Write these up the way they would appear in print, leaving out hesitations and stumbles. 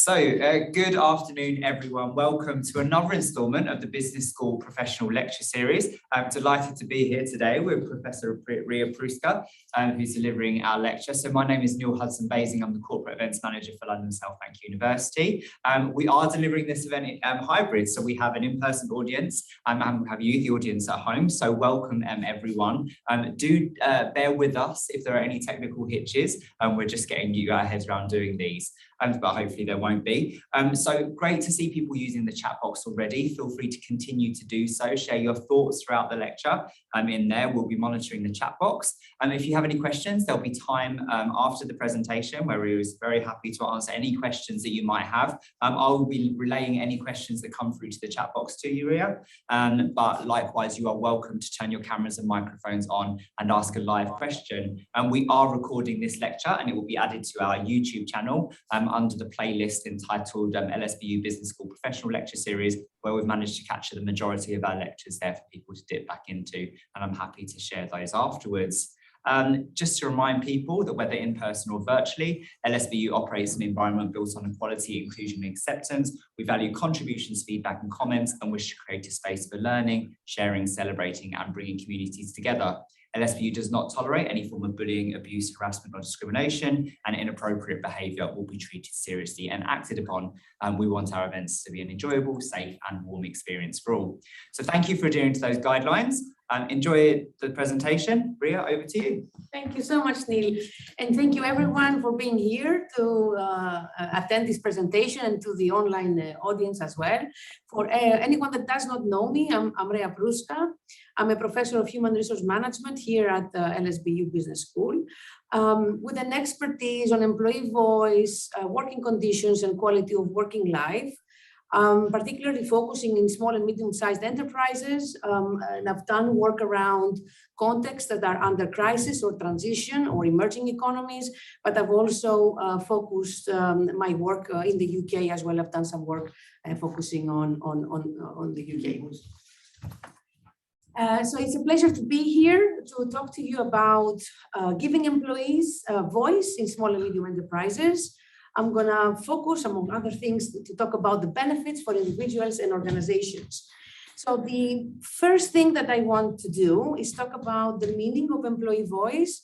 Good afternoon, everyone. Welcome to another instalment of the Business School Professional Lecture Series. I'm delighted to be here today with Professor Rea Prouska, who's delivering our lecture. So my name is Neil Hudson-Basing. I'm the Corporate Events Manager for London South Bank University. We are delivering this event hybrid, so we have an in-person audience and we have you, the audience at home. So welcome, everyone. Do bear with us if there are any technical hitches. We're just getting our heads around doing these. But hopefully there won't be. So great to see people using the chat box already. Feel free to continue to do so. Share your thoughts throughout the lecture. In there, we'll be monitoring the chat box. If you have any questions, there'll be time after the presentation where we was very happy to answer any questions that you might have. I'll be relaying any questions that come through to the chat box to you, Rea. But likewise, you are welcome to turn your cameras and microphones on and ask a live question. We are recording this lecture and it will be added to our YouTube channel under the playlist entitled LSBU Business School Professional Lecture Series, where we've managed to capture the majority of our lectures there for people to dip back into, and I'm happy to share those afterwards. Just to remind people that whether in person or virtually, LSBU operates an environment built on equality, inclusion, and acceptance. We value contributions, feedback, and comments, and wish to create a space for learning, sharing, celebrating, and bringing communities together. LSBU does not tolerate any form of bullying, abuse, harassment, or discrimination, and inappropriate behaviour will be treated seriously and acted upon. We want our events to be an enjoyable, safe, and warm experience for all. So thank you for adhering to those guidelines. Enjoy the presentation. Rea, over to you. Thank you so much, Neil. And thank you everyone for being here to attend this presentation and to the online audience as well. For anyone that does not know me, I'm Rea Prouska. I'm a professor of human resource management here at LSBU Business School with an expertise on employee voice, working conditions and quality of working life. Particularly focusing in small and medium-sized enterprises, and I've done work around contexts that are under crisis or transition or emerging economies, but I've also focused my work in the UK as well. I've done some work focusing on the UK. So it's a pleasure to be here to talk to you about giving employees a voice in small and medium enterprises. I'm going to focus, among other things, to talk about the benefits for individuals and organizations. So the first thing that I want to do is talk about the meaning of employee voice.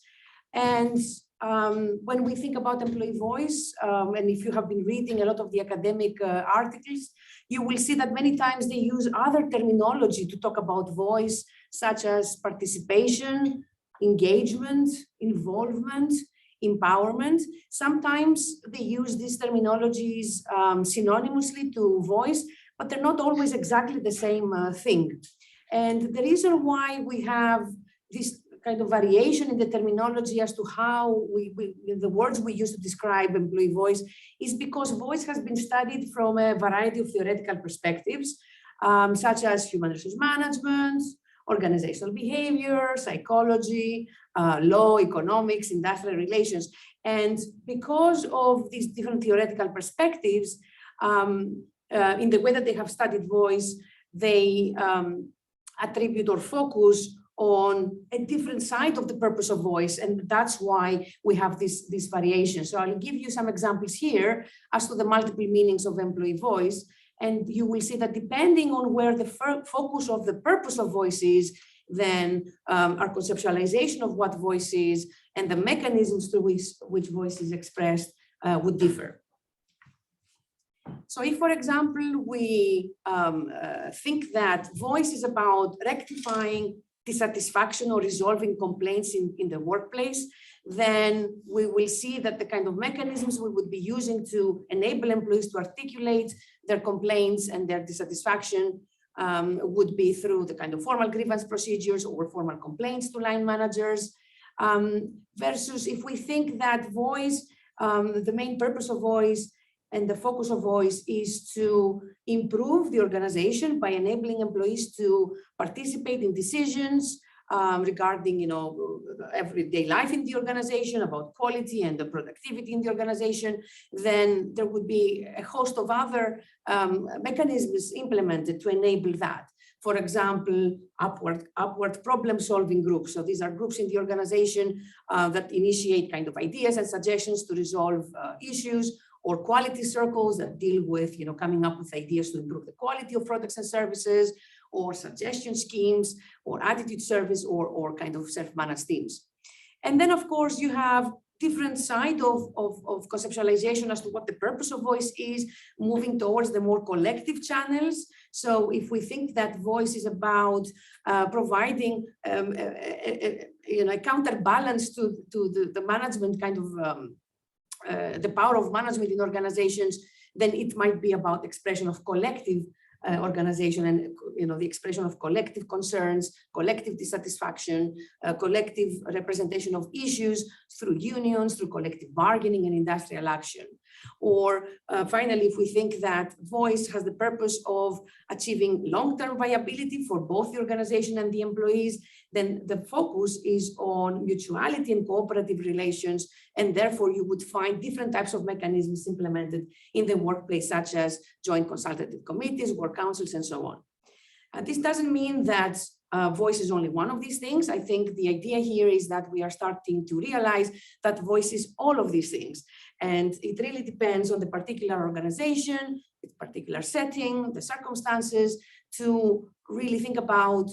And when we think about employee voice, and if you have been reading a lot of the academic articles, you will see that many times they use other terminology to talk about voice, such as participation, engagement, involvement, empowerment. Sometimes they use these terminologies synonymously to voice, but they're not always exactly the same thing. And the reason why we have this kind of variation in the terminology as to how the words we use to describe employee voice is because voice has been studied from a variety of theoretical perspectives, such as human resource management, organizational behavior, psychology, law, economics, industrial relations. And because of these different theoretical perspectives, in the way that they have studied voice, they attribute or focus on a different side of the purpose of voice. And that's why we have this variation. So I'll give you some examples here as to the multiple meanings of employee voice. And you will see that depending on where the focus of the purpose of voice is, then our conceptualization of what voice is and the mechanisms through which voice is expressed would differ. So if, for example, we think that voice is about rectifying dissatisfaction or resolving complaints in the workplace, then we will see that the kind of mechanisms we would be using to enable employees to articulate their complaints and their dissatisfaction would be through the kind of formal grievance procedures or formal complaints to line managers, versus if we think that voice, the main purpose of voice and the focus of voice is to improve the organization by enabling employees to participate in decisions regarding, everyday life in the organization, about quality and the productivity in the organization, then there would be a host of other mechanisms implemented to enable that. For example, upward problem-solving groups. So these are groups in the organization that initiate kind of ideas and suggestions to resolve issues, or quality circles that deal with, coming up with ideas to improve the quality of products and services, or suggestion schemes, or attitude service, or kind of self-managed teams. And then, of course, you have different side of conceptualization as to what the purpose of voice is, moving towards the more collective channels. So if we think that voice is about providing a counterbalance to the management kind of the power of management in organizations, then it might be about expression of collective organization and the expression of collective concerns, collective dissatisfaction, collective representation of issues through unions, through collective bargaining and industrial action. Or finally, if we think that voice has the purpose of achieving long-term viability for both the organization and the employees, then the focus is on mutuality and cooperative relations, and therefore you would find different types of mechanisms implemented in the workplace, such as joint consultative committees, work councils, and so on. This doesn't mean that voice is only one of these things. I think the idea here is that we are starting to realize that voice is all of these things. And it really depends on the particular organization, its particular setting, the circumstances, to really think about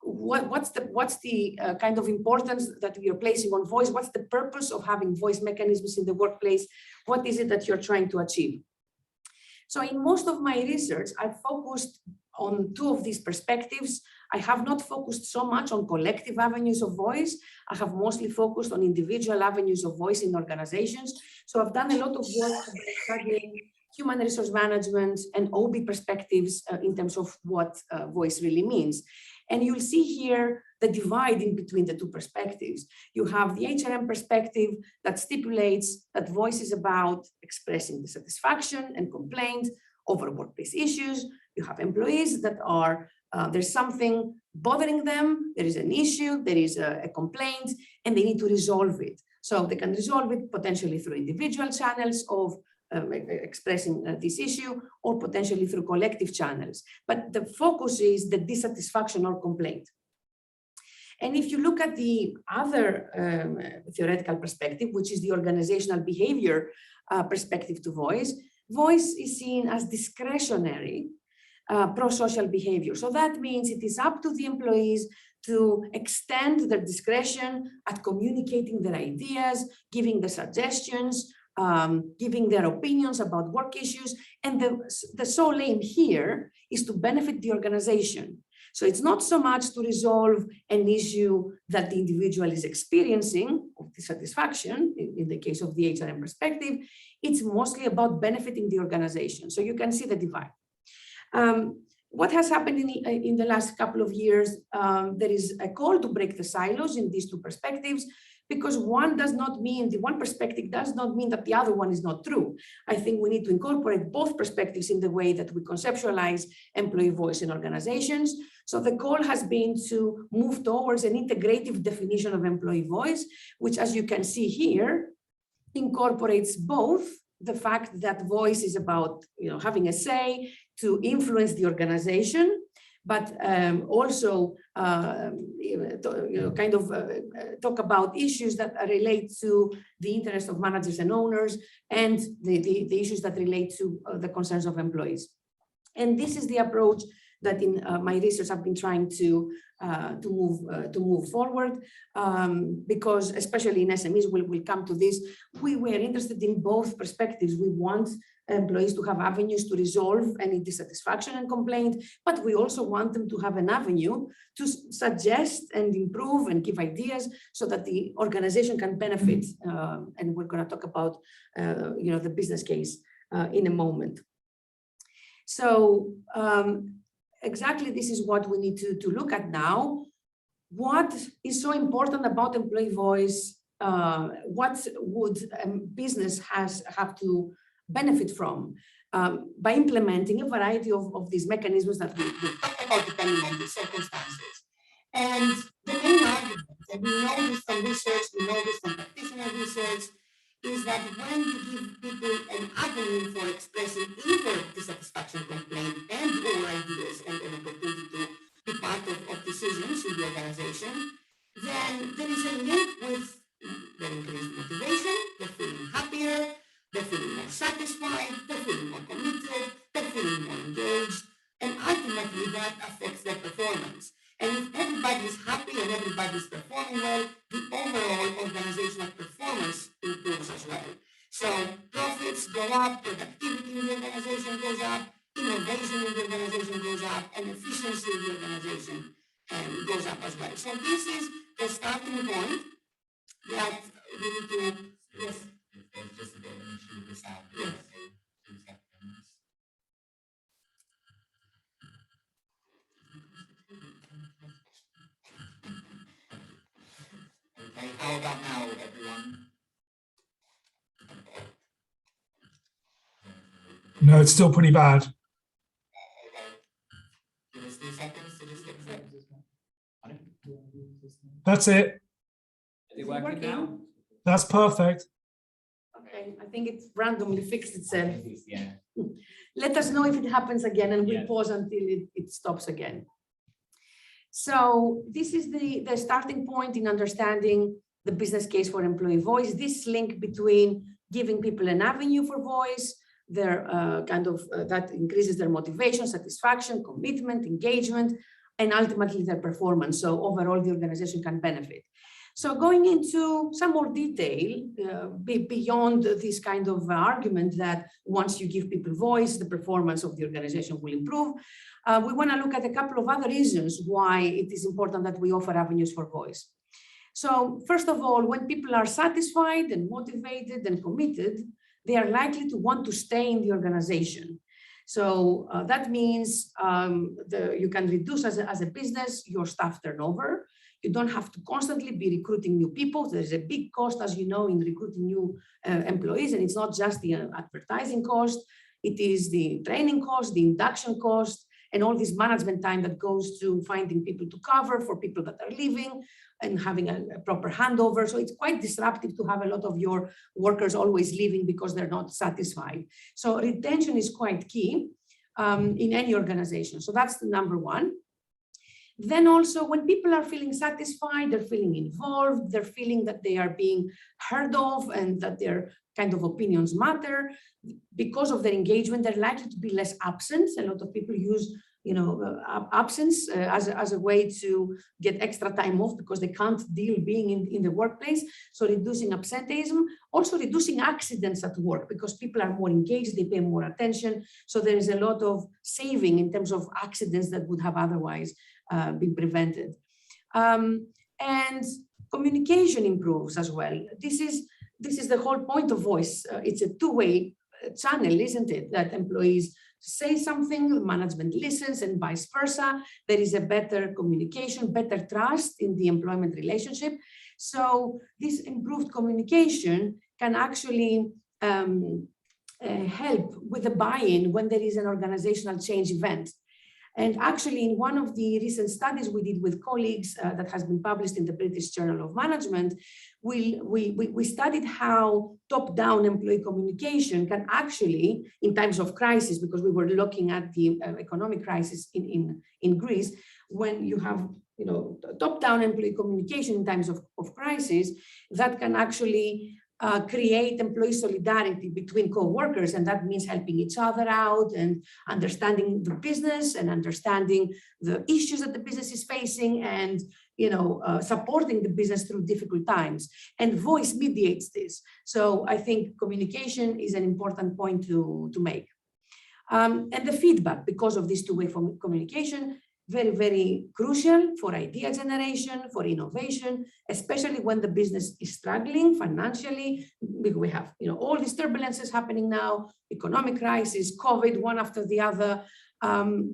what's the kind of importance that we are placing on voice, what's the purpose of having voice mechanisms in the workplace, what is it that you're trying to achieve. So in most of my research, I've focused on two of these perspectives. I have not focused so much on collective avenues of voice. I have mostly focused on individual avenues of voice in organizations. So I've done a lot of work studying human resource management and OB perspectives in terms of what voice really means. And you'll see here the divide in between the two perspectives. You have the HRM perspective that stipulates that voice is about expressing dissatisfaction and complaint over workplace issues. You have employees that are, there's something bothering them, there is an issue, there is a complaint, and they need to resolve it. So they can resolve it potentially through individual channels of expressing this issue, or potentially through collective channels. But the focus is the dissatisfaction or complaint. And if you look at the other theoretical perspective, which is the organizational behavior perspective to voice, voice is seen as discretionary pro-social behavior. So that means it is up to the employees to extend their discretion at communicating their ideas, giving the suggestions, giving their opinions about work issues. And the sole aim here is to benefit the organization. So it's not so much to resolve an issue that the individual is experiencing of dissatisfaction, in the case of the HRM perspective, it's mostly about benefiting the organization. So you can see the divide. What has happened in the last couple of years, there is a call to break the silos in these two perspectives, because one perspective does not mean that the other one is not true. I think we need to incorporate both perspectives in the way that we conceptualize employee voice in organizations. So the call has been to move towards an integrative definition of employee voice, which, as you can see here, incorporates both the fact that voice is about having a say to influence the organization, but also talk about issues that relate to the interest of managers and owners, and the issues that relate to the concerns of employees. And this is the approach that in my research I've been trying to move forward, because especially in SMEs, we'll come to this, we were interested in both perspectives. We want employees to have avenues to resolve any dissatisfaction and complaint, but we also want them to have an avenue to suggest and improve and give ideas so that the organization can benefit. And we're going to talk about the business case in a moment. So exactly this is what we need to look at now. What is so important about employee voice? What would a business have to benefit from by implementing a variety of these mechanisms that we talk about depending on the circumstances? And the main argument, and we know this from research, we know this from practitioner research, is that when you give people an avenue for expressing either dissatisfaction, complaint, and or ideas, and an opportunity to be part of decisions in the organization, then there is a link with their increased motivation, they're feeling happier, they're feeling more satisfied, they're feeling more committed, they're feeling more engaged, and ultimately that affects their performance. And if everybody's happy and everybody's performing well, the overall organizational performance improves as well. So profits go up, productivity in the organization goes up, innovation in the organization goes up, and efficiency in the organization goes up as well. So this is the starting point that we need to, yes. There's just a bit of an issue with the sound. Yes. 2 seconds. Okay, how about now, everyone? No, it's still pretty bad. Okay. Give us 2 seconds to just fix it. That's it. Is it working now? That's perfect. Okay, I think it randomly fixed itself. Yeah. Let us know if it happens again, and we'll Yeah. pause until it stops again. So this is the starting point in understanding the business case for employee voice. This link between giving people an avenue for voice, their that increases their motivation, satisfaction, commitment, engagement, and ultimately their performance. So overall, the organization can benefit. So going into some more detail, beyond this kind of argument that once you give people voice, the performance of the organization will improve, we want to look at a couple of other reasons why it is important that we offer avenues for voice. So first of all, when people are satisfied and motivated and committed, they are likely to want to stay in the organization. So that means you can reduce as a business your staff turnover. You don't have to constantly be recruiting new people. There's a big cost, as you know, in recruiting new employees, and it's not just the advertising cost. It is the training cost, the induction cost, and all this management time that goes to finding people to cover for people that are leaving and having a proper handover. So it's quite disruptive to have a lot of your workers always leaving because they're not satisfied. So retention is quite key in any organization. So that's the number one. Then also when people are feeling satisfied, they're feeling involved, they're feeling that they are being heard of and that their kind of opinions matter. Because of their engagement, they're likely to be less absent. A lot of people use absence as a way to get extra time off because they can't deal being in the workplace. So reducing absenteeism, also reducing accidents at work because people are more engaged, they pay more attention. So there is a lot of saving in terms of accidents that would have otherwise been prevented. And communication improves as well. This is the whole point of voice. It's a two-way channel, isn't it? That employees say something, management listens, and vice versa. There is a better communication, better trust in the employment relationship. So this improved communication can actually help with the buy-in when there is an organizational change event. And actually, in one of the recent studies we did with colleagues that has been published in the British Journal of Management, we studied how top-down employee communication can actually, in times of crisis, because we were looking at the economic crisis in Greece, when you have top-down employee communication in times of crisis, that can actually create employee solidarity between co-workers, and that means helping each other out and understanding the business and understanding the issues that the business is facing and supporting the business through difficult times. And voice mediates this. So I think communication is an important point to make. And the feedback, because of this two-way communication, very, very crucial for idea generation, for innovation, especially when the business is struggling financially. We have all these turbulences happening now, economic crisis, COVID, one after the other.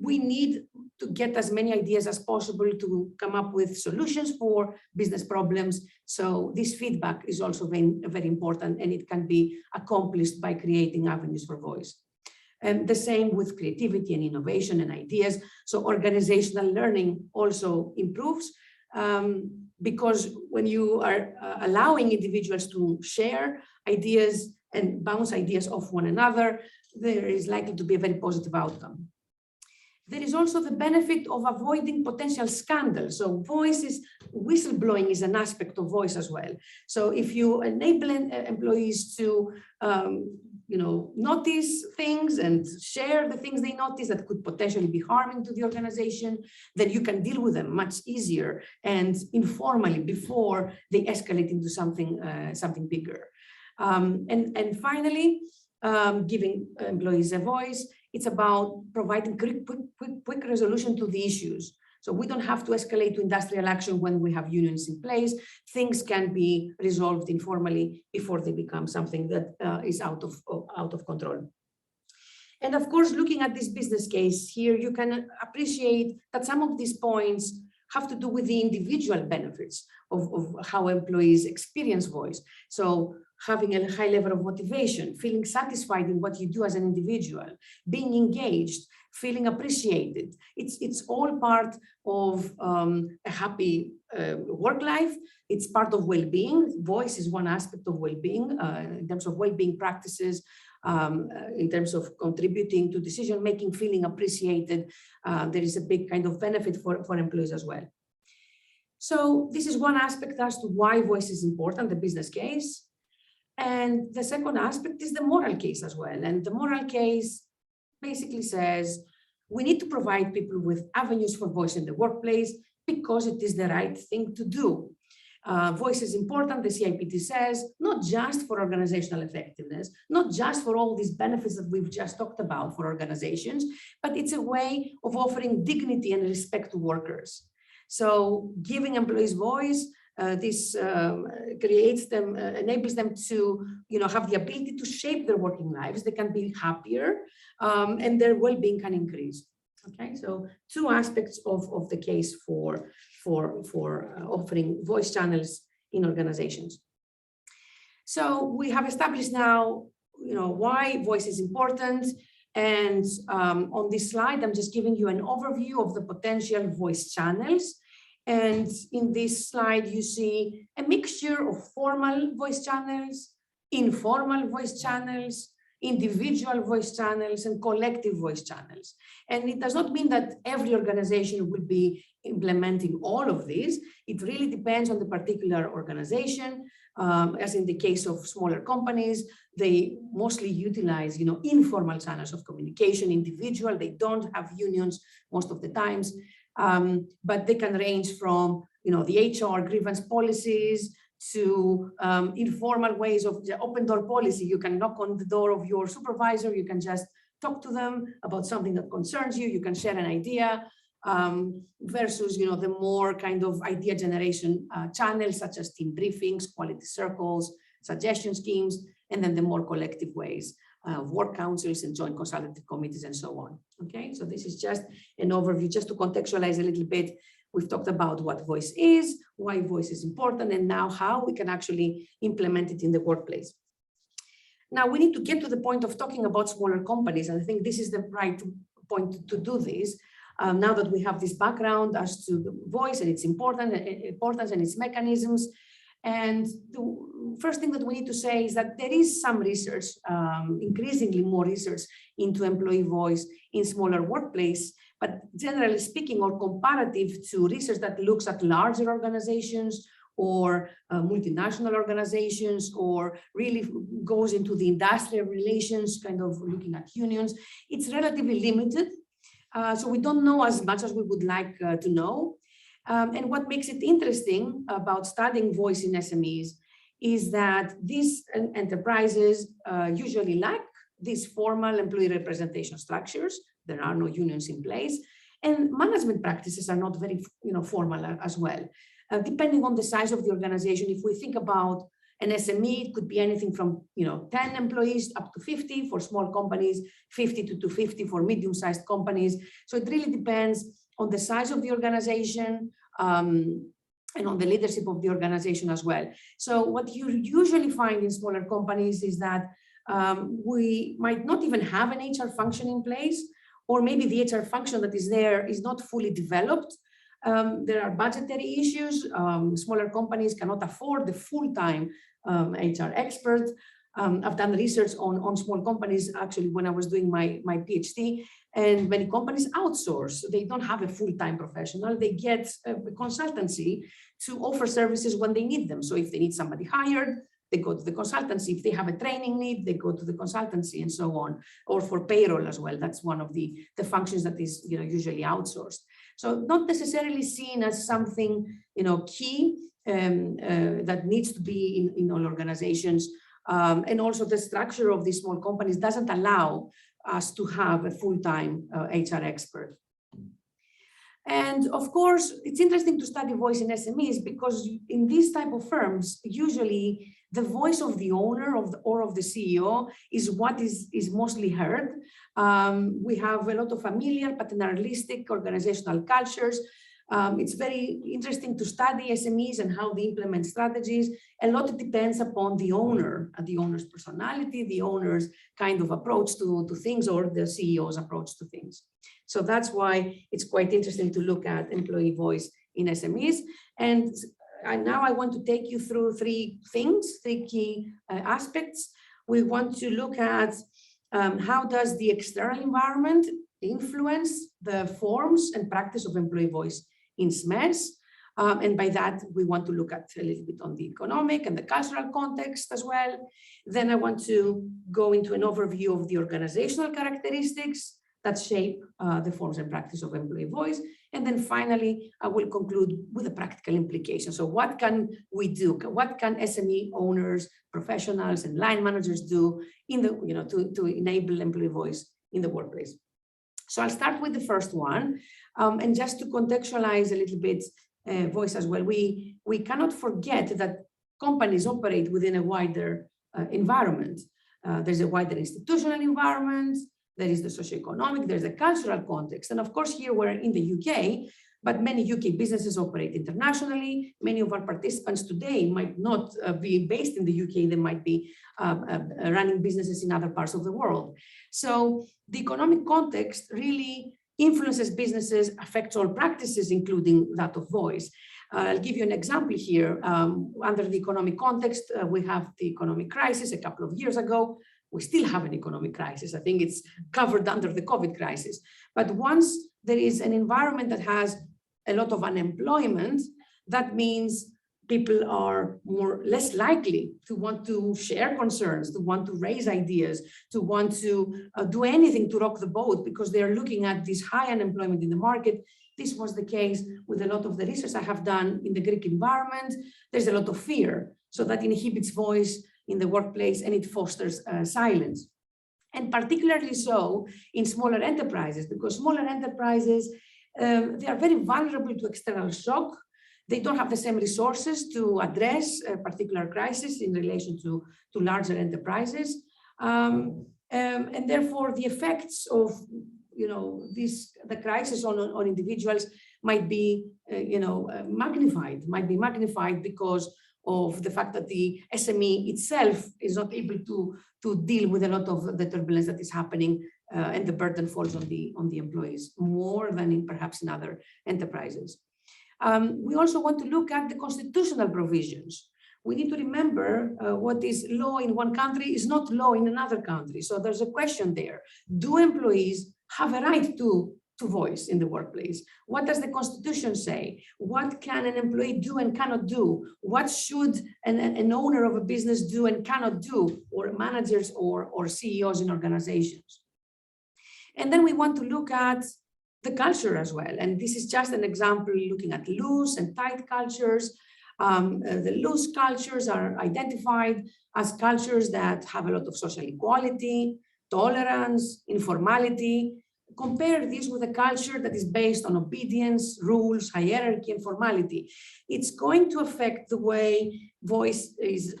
We need to get as many ideas as possible to come up with solutions for business problems. So this feedback is also very, very important, and it can be accomplished by creating avenues for voice. And the same with creativity and innovation and ideas. So organizational learning also improves because when you are allowing individuals to share ideas and bounce ideas off one another, there is likely to be a very positive outcome. There is also the benefit of avoiding potential scandals. So whistleblowing is an aspect of voice as well. So if you enable employees to notice things and share the things they notice that could potentially be harming to the organization, then you can deal with them much easier and informally before they escalate into something bigger. And finally, giving employees a voice. It's about providing quick resolution to the issues. So we don't have to escalate to industrial action when we have unions in place. Things can be resolved informally before they become something that is out of control. And of course, looking at this business case here, you can appreciate that some of these points have to do with the individual benefits of how employees experience voice. So having a high level of motivation, feeling satisfied in what you do as an individual, being engaged, feeling appreciated. It's all part of a happy work life. It's part of well-being. Voice is one aspect of well-being in terms of well-being practices, in terms of contributing to decision-making, feeling appreciated. There is a big kind of benefit for employees as well. So this is one aspect as to why voice is important, the business case. And the second aspect is the moral case as well. And the moral case basically says we need to provide people with avenues for voice in the workplace because it is the right thing to do. Voice is important, the CIPT says, not just for organizational effectiveness, not just for all these benefits that we've just talked about for organizations, but it's a way of offering dignity and respect to workers. So giving employees voice, this creates them, enables them to, have the ability to shape their working lives. They can be happier, and their well-being can increase. Okay, so two aspects of the case for offering voice channels in organizations. So we have established now, why voice is important. And on this slide, I'm just giving you an overview of the potential voice channels. And in this slide, you see a mixture of formal voice channels, informal voice channels, individual voice channels, and collective voice channels. And it does not mean that every organization will be implementing all of these. It really depends on the particular organization. As in the case of smaller companies, they mostly utilize, informal channels of communication, individual. They don't have unions most of the times. But they can range from, the HR grievance policies to informal ways of the open door policy. You can knock on the door of your supervisor. You can just talk to them about something that concerns you. You can share an idea versus, the more kind of idea generation channels such as team briefings, quality circles, suggestion schemes, and then the more collective ways. Work councils and joint consultative committees and so on. Okay, so this is just an overview, just to contextualize a little bit. We've talked about what voice is, why voice is important, and now how we can actually implement it in the workplace. Now we need to get to the point of talking about smaller companies, and I think this is the right point to do this. Now that we have this background as to the voice and its importance and its mechanisms. And the first thing that we need to say is that there is some research, increasingly more research into employee voice in smaller workplace, but generally speaking, or comparative to research that looks at larger organizations or multinational organizations, or really goes into the industrial relations, kind of looking at unions, it's relatively limited. So we don't know as much as we would like to know. And what makes it interesting about studying voice in SMEs is that these enterprises usually lack these formal employee representation structures. There are no unions in place, and management practices are not very, formal as well. Depending on the size of the organization, if we think about an SME, it could be anything from 10 employees up to 50 for small companies, 50 to 250 for medium-sized companies. So it really depends on the size of the organization and on the leadership of the organization as well. So what you usually find in smaller companies is that we might not even have an HR function in place, or maybe the HR function that is there is not fully developed. There are budgetary issues. Smaller companies cannot afford the full-time HR expert. I've done research on small companies actually when I was doing my PhD, and many companies outsource. They don't have a full-time professional. They get a consultancy to offer services when they need them. So if they need somebody hired, they go to the consultancy. If they have a training need, they go to the consultancy and so on, or for payroll as well. That's one of the functions that is usually outsourced. So not necessarily seen as something key that needs to be in all organizations. And also the structure of these small companies doesn't allow us to have a full-time HR expert. And of course, it's interesting to study voice in SMEs because in these type of firms, usually the voice of the owner or of the CEO is what is mostly heard. We have a lot of familiar, paternalistic organizational cultures. It's very interesting to study SMEs and how they implement strategies. A lot depends upon the owner's personality, the owner's kind of approach to things, or the CEO's approach to things. So that's why it's quite interesting to look at employee voice in SMEs. And now I want to take you through three key aspects. We want to look at how does the external environment influence the forms and practice of employee voice in SMEs. And by that, we want to look at a little bit on the economic and the cultural context as well. Then I want to go into an overview of the organizational characteristics that shape the forms and practice of employee voice. And then finally, I will conclude with the practical implications. So what can we do? What can SME owners, professionals, and line managers do in the, to enable employee voice in the workplace? So I'll start with the first one. And just to contextualize a little bit voice as well, we cannot forget that companies operate within a wider environment. There's a wider institutional environment, there is the socioeconomic, there's a cultural context. And of course, here we're in the UK, but many UK businesses operate internationally. Many of our participants today might not be based in the UK, they might be running businesses in other parts of the world. So the economic context really influences businesses, affects all practices, including that of voice. I'll give you an example here. Under the economic context, we have the economic crisis a couple of years ago. We still have an economic crisis. I think it's covered under the COVID crisis. But once there is an environment that has a lot of unemployment, that means people are less likely to want to share concerns, to want to raise ideas, to want to do anything to rock the boat because they're looking at this high unemployment in the market. This was the case with a lot of the research I have done in the Greek environment. There's a lot of fear, so that inhibits voice in the workplace and it fosters silence. And particularly so in smaller enterprises, because smaller enterprises, they are very vulnerable to external shock. They don't have the same resources to address a particular crisis in relation to larger enterprises. And therefore, the effects of the crisis on individuals might be magnified because of the fact that the SME itself is not able to deal with a lot of the turbulence that is happening, and the burden falls on the employees more than perhaps in other enterprises. We also want to look at the constitutional provisions. We need to remember what is law in one country is not law in another country. So there's a question there. Do employees have a right to voice in the workplace? What does the Constitution say? What can an employee do and cannot do? What should an owner of a business do and cannot do, or managers or CEOs in organizations? And then we want to look at the culture as well. And this is just an example looking at loose and tight cultures. The loose cultures are identified as cultures that have a lot of social equality, tolerance, informality. Compare this with a culture that is based on obedience, rules, hierarchy, and formality. It's going to affect the way voice is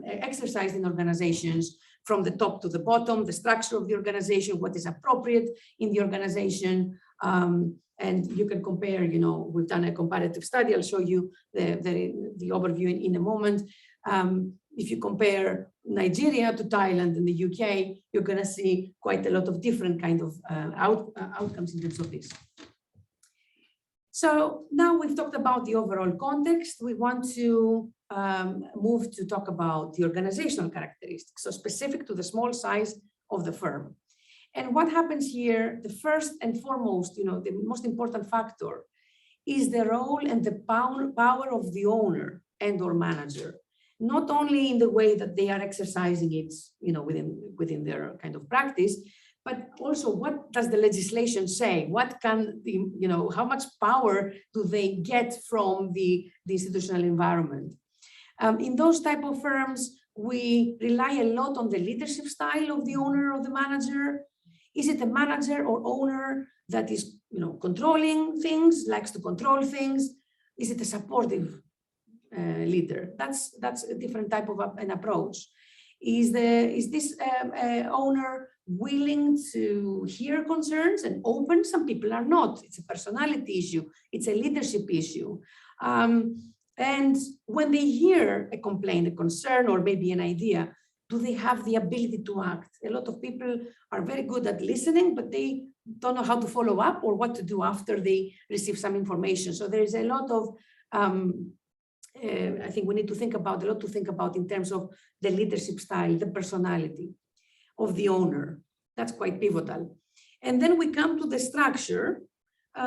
exercised in organizations, from the top to the bottom, the structure of the organization, what is appropriate in the organization. And you can compare, we've done a comparative study. I'll show you the overview in a moment. If you compare Nigeria to Thailand and the UK, you're going to see quite a lot of different kind of outcomes in terms of this. So now we've talked about the overall context. We want to move to talk about the organizational characteristics, so specific to the small size of the firm. And what happens here, the first and foremost, the most important factor is the role and the power of the owner and or manager. not only in the way that they are exercising it, within their kind of practice, but also what does the legislation say? What can the, how much power do they get from the institutional environment? In those type of firms, we rely a lot on the leadership style of the owner or the manager. Is it a manager or owner that is, controlling things, likes to control things? Is it a supportive leader? That's a different type of an approach. Is this owner willing to hear concerns and open? Some people are not. It's a personality issue. It's a leadership issue. And when they hear a complaint, a concern, or maybe an idea, do they have the ability to act? A lot of people are very good at listening, but they don't know how to follow up or what to do after they receive some information. So there is a lot of, I think we need to think about, a lot to think about in terms of the leadership style, the personality of the owner. That's quite pivotal. And then we come to the structure.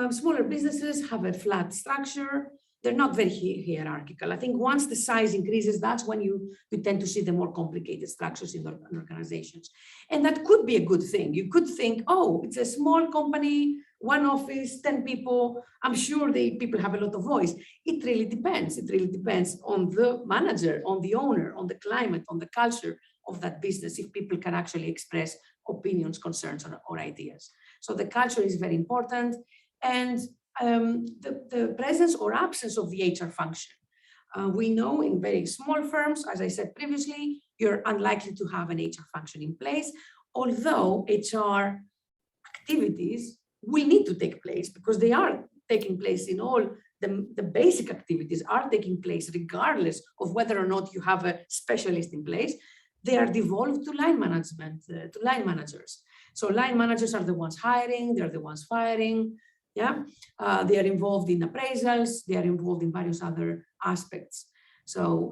Smaller businesses have a flat structure. They're not very hierarchical. I think once the size increases, that's when you tend to see the more complicated structures in organizations. And that could be a good thing. You could think, oh, it's a small company, one office, 10 people. I'm sure people have a lot of voice. It really depends. It really depends on the manager, on the owner, on the climate, on the culture of that business, if people can actually express opinions, concerns, or ideas. So the culture is very important. And the presence or absence of the HR function. We know in very small firms, as I said previously, you're unlikely to have an HR function in place, although HR activities will need to take place because they are taking place in all the basic activities are taking place regardless of whether or not you have a specialist in place. They are devolved to line management, to line managers. So line managers are the ones hiring, they're the ones firing. Yeah, they are involved in appraisals, they are involved in various other aspects. So,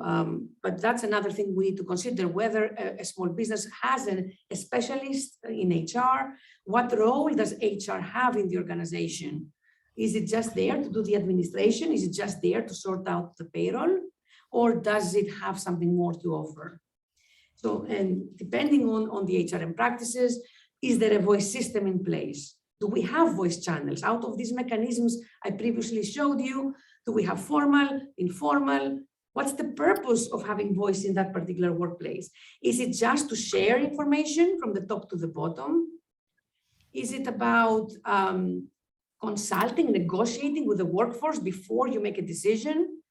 but that's another thing we need to consider, whether a small business has a specialist in HR. What role does HR have in the organization? Is it just there to do the administration? Is it just there to sort out the payroll? Or does it have something more to offer? So, and depending on the HRM practices, is there a voice system in place? Do we have voice channels? Out of these mechanisms I previously showed you, do we have formal, informal? What's the purpose of having voice in that particular workplace? Is it just to share information from the top to the bottom? Is it about consulting, negotiating with the workforce before you make a decision?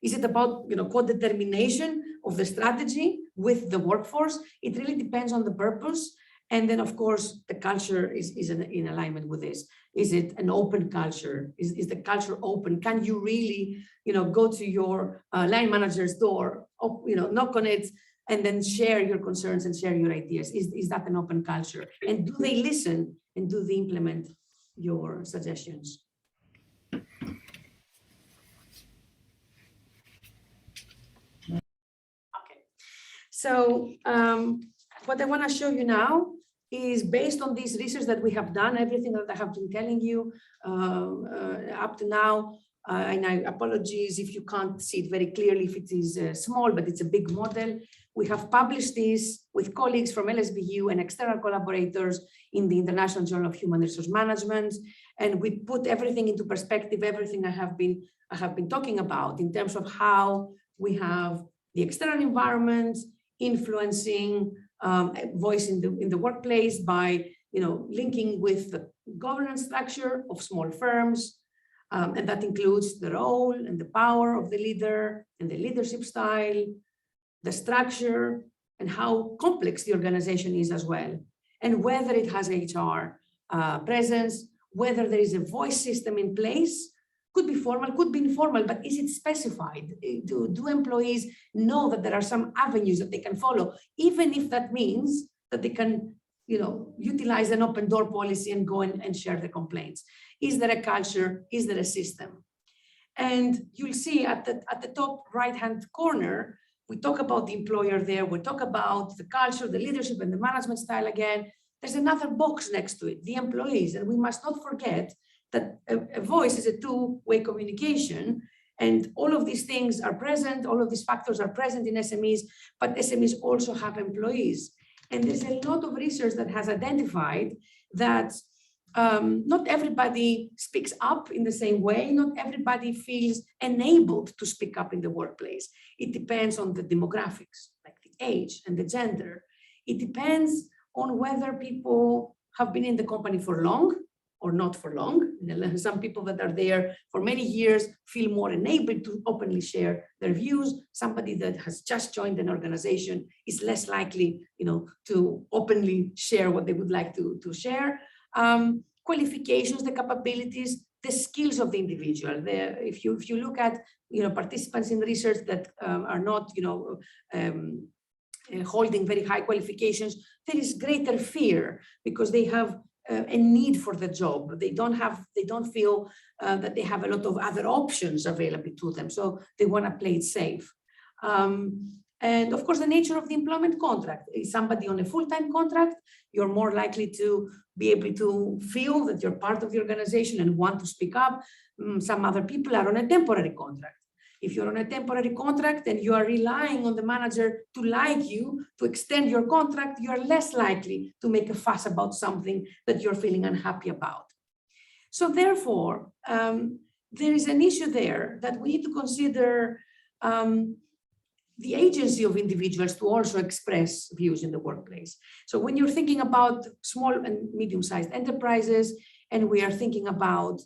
Is it about co-determination of the strategy with the workforce? It really depends on the purpose. And then, of course, the culture is in alignment with this. Is it an open culture? Is the culture open? Can you really, go to your line manager's door, knock on it, and then share your concerns and share your ideas? Is that an open culture? And do they listen and do they implement your suggestions? Okay. So what I want to show you now is based on this research that we have done, everything that I have been telling you up to now, and I apologize if you can't see it very clearly if it is small, but it's a big model. We have published this with colleagues from LSBU and external collaborators in the International Journal of Human Resource Management, and we put everything into perspective, everything I have been talking about in terms of how we have the external environment influencing voice in the workplace by linking with the governance structure of small firms, and that includes the role and the power of the leader and the leadership style, the structure, and how complex the organization is as well, and whether it has HR presence, whether there is a voice system in place. Could be formal, could be informal, but is it specified? Do employees know that there are some avenues that they can follow, even if that means that they can, utilize an open door policy and go and share the complaints? Is there a culture? Is there a system? And you'll see at the top right-hand corner, we talk about the employer there, we talk about the culture, the leadership, and the management style again. There's another box next to it, the employees, and we must not forget that a voice is a two-way communication, And all of these things are present, all of these factors are present in SMEs, but SMEs also have employees. And there's a lot of research that has identified that not everybody speaks up in the same way, not everybody feels enabled to speak up in the workplace. It depends on the demographics, like the age and the gender. It depends on whether people have been in the company for long or not for long. Some people that are there for many years feel more enabled to openly share their views. Somebody that has just joined an organization is less likely, to openly share what they would like to share. Qualifications, the capabilities, the skills of the individual. If you look at participants in research that are not holding very high qualifications, there is greater fear because they have a need for the job. They don't feel that they have a lot of other options available to them, so they want to play it safe. And of course, the nature of the employment contract. Is somebody on a full-time contract, you're more likely to be able to feel that you're part of the organization and want to speak up. Some other people are on a temporary contract. If you're on a temporary contract and you are relying on the manager to like you, to extend your contract, you are less likely to make a fuss about something that you're feeling unhappy about. So therefore, there is an issue there that we need to consider the agency of individuals to also express views in the workplace. So when you're thinking about small and medium-sized enterprises, and we are thinking about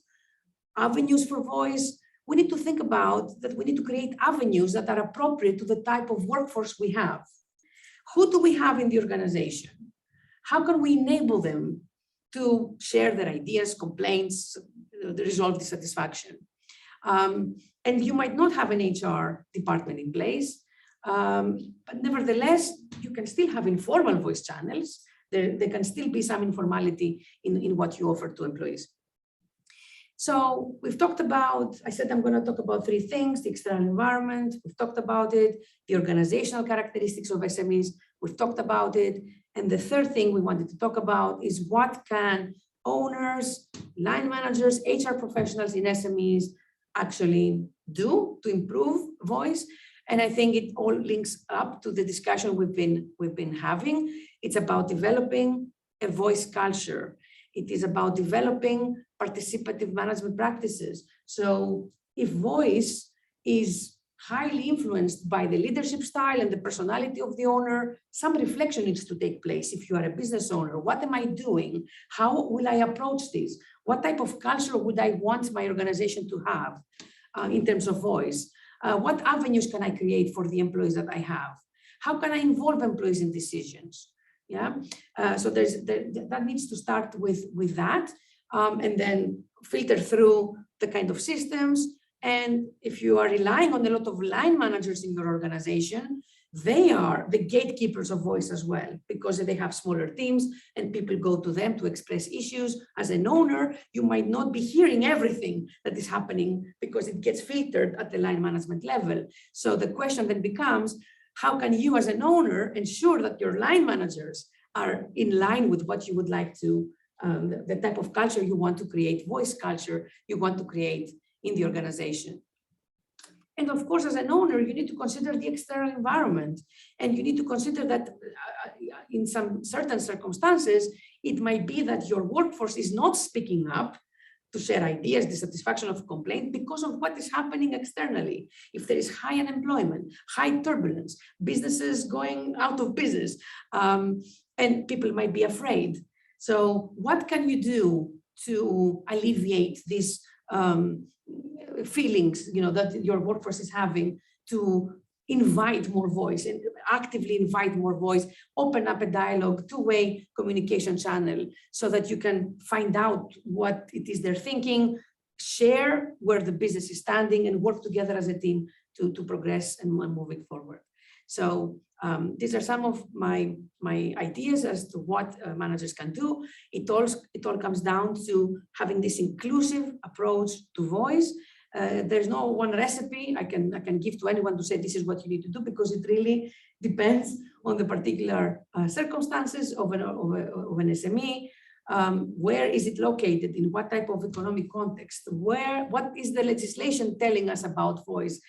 avenues for voice, we need to think about that we need to create avenues that are appropriate to the type of workforce we have. Who do we have in the organization? How can we enable them to share their ideas, complaints, resolve dissatisfaction? And you might not have an HR department in place, but nevertheless, you can still have informal voice channels. There can still be some informality in what you offer to employees. So we've talked about, I said I'm going to talk about three things: the external environment, we've talked about it, the organizational characteristics of SMEs, we've talked about it, and the third thing we wanted to talk about is what can owners, line managers, HR professionals in SMEs actually do to improve voice. And I think it all links up to the discussion we've been having. It's about developing a voice culture. It is about developing participative management practices. So if voice is highly influenced by the leadership style and the personality of the owner, some reflection needs to take place. If you are a business owner, what am I doing? How will I approach this? What type of culture would I want my organization to have in terms of voice? What avenues can I create for the employees that I have? How can I involve employees in decisions? Yeah, so that needs to start with that, and then filter through the kind of systems. And if you are relying on a lot of line managers in your organization, they are the gatekeepers of voice as well, because they have smaller teams and people go to them to express issues. As an owner, you might not be hearing everything that is happening because it gets filtered at the line management level. So the question then becomes, how can you as an owner ensure that your line managers are in line with what you would like to, the type of culture you want to create, voice culture you want to create in the organization? And of course, as an owner, you need to consider the external environment, and you need to consider that in some certain circumstances, it might be that your workforce is not speaking up to share ideas, dissatisfaction of complaint, because of what is happening externally. If there is high unemployment, high turbulence, businesses going out of business, and people might be afraid. So what can you do to alleviate these feelings, that your workforce is having, to invite more voice and actively invite more voice, open up a dialogue, two-way communication channel so that you can find out what it is they're thinking, share where the business is standing, and work together as a team to progress and moving forward. So these are some of my ideas as to what managers can do. It all comes down to having this inclusive approach to voice. There's no one recipe I can give to anyone to say this is what you need to do, because it really depends on the particular circumstances of an SME. Where is it located? In what type of economic context? What is the legislation telling us about voice?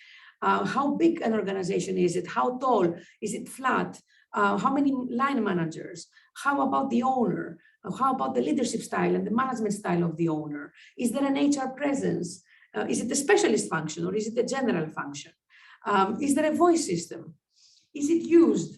How big an organization is it? How tall? Is it flat? How many line managers? How about the owner? How about the leadership style and the management style of the owner? Is there an HR presence? Is it a specialist function or is it a general function? Is there a voice system? Is it used?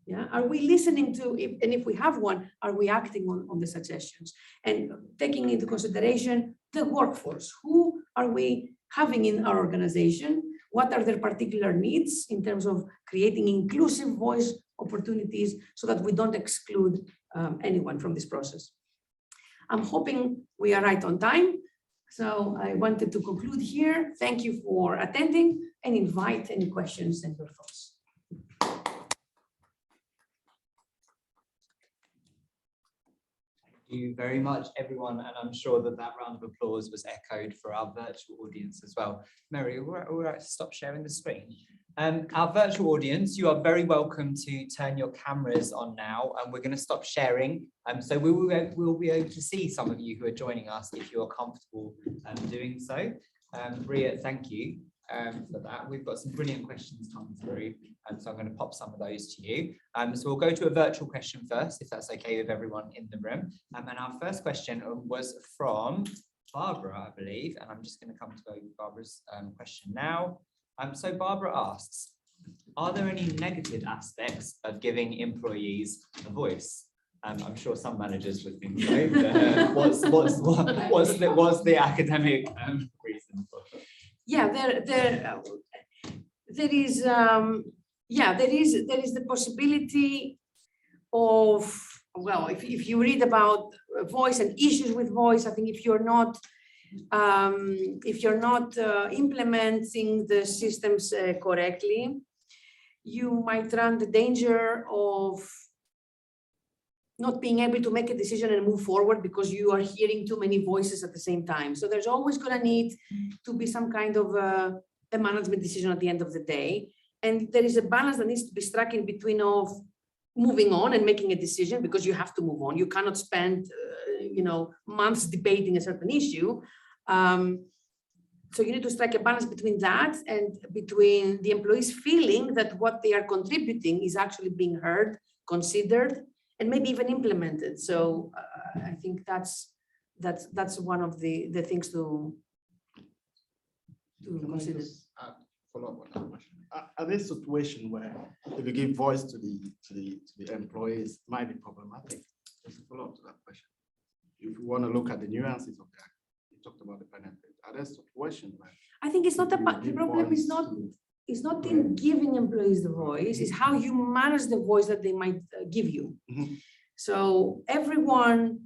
Yeah, are we listening to, if we have one, are we acting on the suggestions? And taking into consideration the workforce, who are we having in our organization? What are their particular needs in terms of creating inclusive voice opportunities so that we don't exclude anyone from this process? I'm hoping we are right on time. So I wanted to conclude here. Thank you for attending and invite any questions and your thoughts. Thank you very much, everyone, and I'm sure that round of applause was echoed for our virtual audience as well. Mary, we're all right to stop sharing the screen. Our virtual audience, you are very welcome to turn your cameras on now, and we're going to stop sharing. So we'll be able to see some of you who are joining us if you are comfortable doing so. Rea, thank you for that. We've got some brilliant questions coming through, so I'm going to pop some of those to you. So we'll go to a virtual question first, if that's okay with everyone in the room. And our first question was from Barbara, I believe, and I'm just going to come to Barbara's question now. So Barbara asks, are there any negative aspects of giving employees a voice? I'm sure some managers would think so. But, what's the academic reason for it? Yeah, there is the possibility of, well, if you read about voice and issues with voice, I think if you're not implementing the systems correctly, you might run the danger of not being able to make a decision and move forward because you are hearing too many voices at the same time. So there's always going to need to be some kind of a management decision at the end of the day. And there is a balance that needs to be struck in between of moving on and making a decision, because you have to move on. You cannot spend months debating a certain issue. So you need to strike a balance between that and between the employees feeling that what they are contributing is actually being heard, considered, and maybe even implemented. So I think that's one of the things to consider. Follow up on that question. Are there situations where if you give voice to the employees, it might be problematic? Just a follow up to that question. If you want to look at the nuances of that, you talked about the benefits. Are there situations where I think it's not about the problem is not in giving employees the voice, it's how you manage the voice that they might give you. Mm-hmm. So everyone,